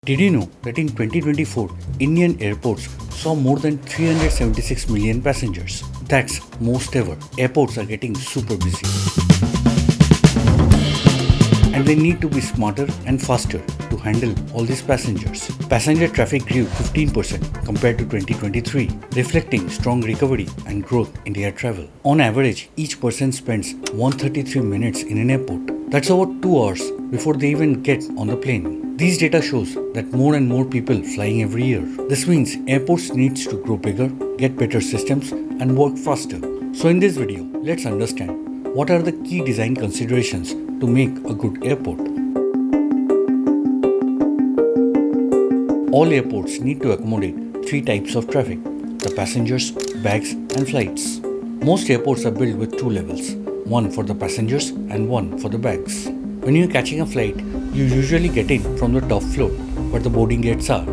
Did you know that in 2024, Indian airports saw more than 376 million passengers? That's most ever. Airports are getting super busy. And they need to be smarter and faster to handle all these passengers. Passenger traffic grew 15% compared to 2023, reflecting strong recovery and growth in air travel. On average, each person spends 133 minutes in an airport. That's about 2 hours before they even get on the plane. These data shows that more and more people flying every year. This means airports needs to grow bigger, get better systems and work faster. So in this video, let's understand what are the key design considerations to make a good airport. All airports need to accommodate 3 types of traffic: the passengers, bags and flights. Most airports are built with 2 levels, one for the passengers and one for the bags. When you're catching a flight, you usually get in from the top floor where the boarding gates are.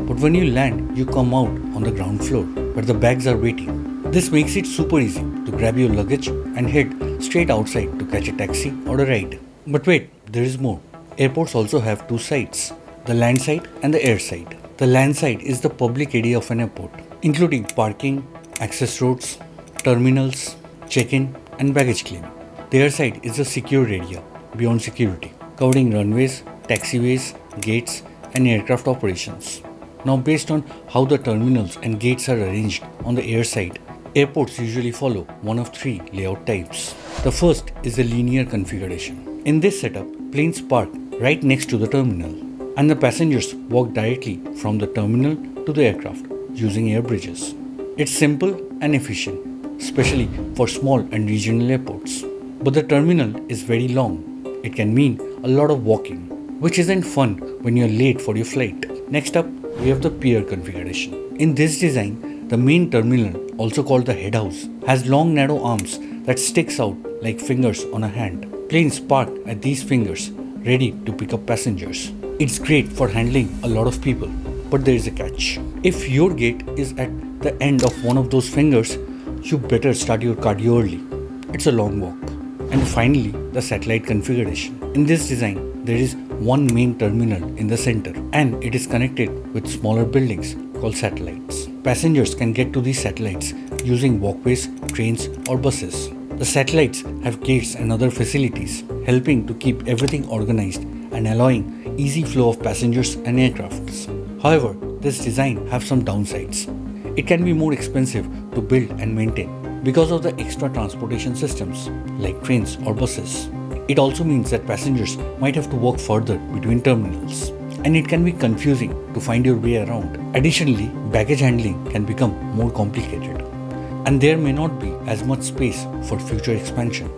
But when you land, you come out on the ground floor where the bags are waiting. This makes it super easy to grab your luggage and head straight outside to catch a taxi or a ride. But wait, there is more. Airports also have 2 sides, the land side and the air side. The land side is the public area of an airport, including parking, access roads, terminals, check-in and baggage claim. The air side is the secure area beyond security, covering runways, taxiways, gates and aircraft operations. Now based on how the terminals and gates are arranged on the air side, airports usually follow one of 3 layout types. The first is the linear configuration. In this setup, planes park right next to the terminal and the passengers walk directly from the terminal to the aircraft using air bridges. It's simple and efficient, especially for small and regional airports. But the terminal is very long. It can mean a lot of walking, which isn't fun when you're late for your flight. Next up, we have the pier configuration. In this design, the main terminal, also called the head house, has long narrow arms that sticks out like fingers on a hand. Planes park at these fingers, ready to pick up passengers. It's great for handling a lot of people, but there is a catch. If your gate is at the end of one of those fingers, you better start your cardio early. It's a long walk. And finally, the satellite configuration. In this design, there is one main terminal in the center and it is connected with smaller buildings called satellites. Passengers can get to these satellites using walkways, trains or buses. The satellites have gates and other facilities, helping to keep everything organized and allowing easy flow of passengers and aircrafts. However, this design has some downsides. It can be more expensive to build and maintain because of the extra transportation systems like trains or buses. It also means that passengers might have to walk further between terminals, and it can be confusing to find your way around. Additionally, baggage handling can become more complicated, and there may not be as much space for future expansion.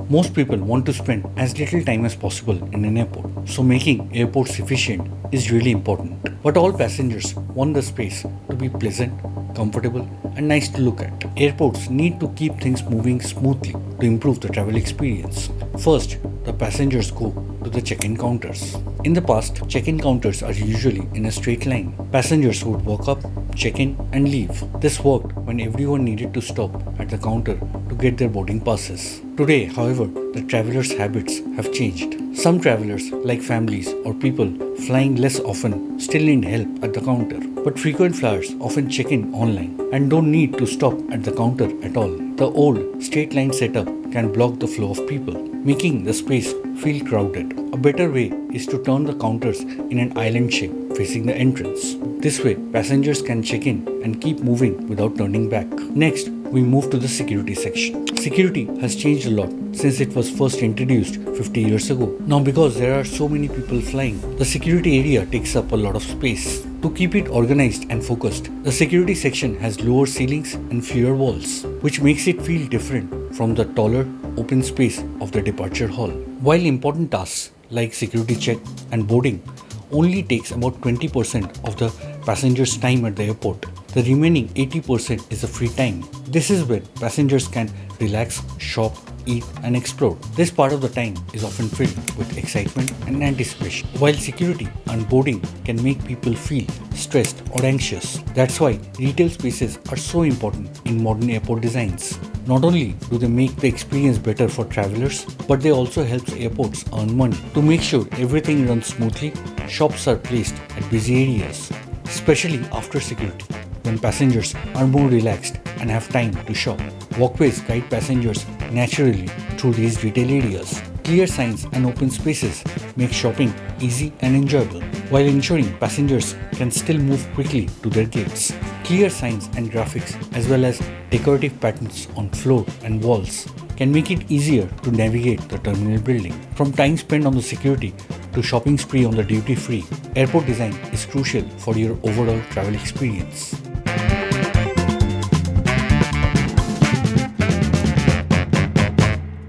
Most people want to spend as little time as possible in an airport, so making airports efficient is really important. But all passengers want the space to be pleasant, comfortable and nice to look at. Airports need to keep things moving smoothly to improve the travel experience. First, the passengers go to the check-in counters. In the past, check-in counters are usually in a straight line. Passengers would walk up, check in and leave. This worked when everyone needed to stop at the counter to get their boarding passes. Today, however, the travelers' habits have changed. Some travelers, like families or people flying less often, still need help at the counter. But frequent flyers often check in online and don't need to stop at the counter at all. The old straight line setup can block the flow of people, making the space feel crowded. A better way is to turn the counters in an island shape facing the entrance. This way, passengers can check in and keep moving without turning back. Next, we move to the security section. Security has changed a lot since it was first introduced 50 years ago. Now because there are so many people flying, the security area takes up a lot of space. To keep it organized and focused, the security section has lower ceilings and fewer walls, which makes it feel different from the taller, open space of the departure hall. While important tasks like security check and boarding only takes about 20% of the passengers' time at the airport, the remaining 80% is a free time. This is where passengers can relax, shop, eat and explore. This part of the time is often filled with excitement and anticipation. While security and boarding can make people feel stressed or anxious, that's why retail spaces are so important in modern airport designs. Not only do they make the experience better for travelers, but they also help airports earn money. To make sure everything runs smoothly, shops are placed at busy areas, especially after security, when passengers are more relaxed and have time to shop. Walkways guide passengers naturally through these retail areas. Clear signs and open spaces make shopping easy and enjoyable, while ensuring passengers can still move quickly to their gates. Clear signs and graphics, as well as decorative patterns on floor and walls, can make it easier to navigate the terminal building. From time spent on the security to shopping spree on the duty free, airport design is crucial for your overall travel experience.